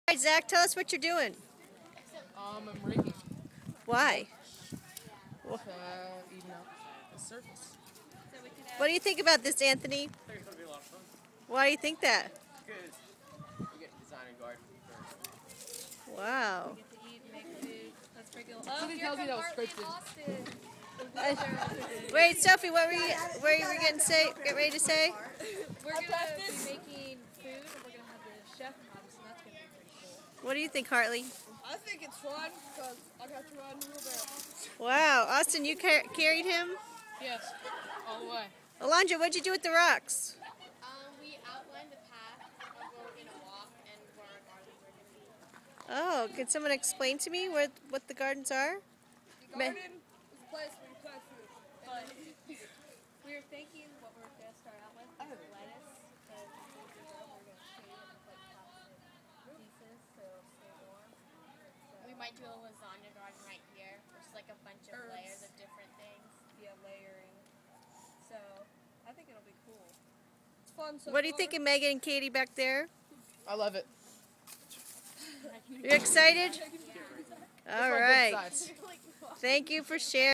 All right, Zach, tell us what you're doing. I'm raking. Why? Even out the surface. What do you think about this, Anthony? I think it's going to be a lot of fun. Why do you think that? Because you get to design a garden first. Wow. We get to eat, make food. That's pretty cool. Somebody tells me that was scripted. Wait, Sophie, what were you getting ready to say? We're going to be making food, and we're going to have the chef come, so that's going to be pretty cool. What do you think, Hartley? I think it's fun because I got to ride a wheelbarrow. Wow, Austin, you carried him? Yes, all the way. Alondra, what'd you do with the rocks? We outlined the path of where we're going to walk and where our gardens are going to be. Oh, can someone explain to me what the gardens are? The garden is a place where you plant food. But we were thinking what we're going to start out with is lettuce, because we're going to shade it with plastic pieces so it'll stay warm. We might do a lasagna garden right here, which is like a bunch of Herbs. layers of different things. Yeah, layering. So I think it'll be cool. It's fun so What are you far. thinking, Megan and Katie back there? I love it. You excited? All It's on both right. sides. Thank you for sharing.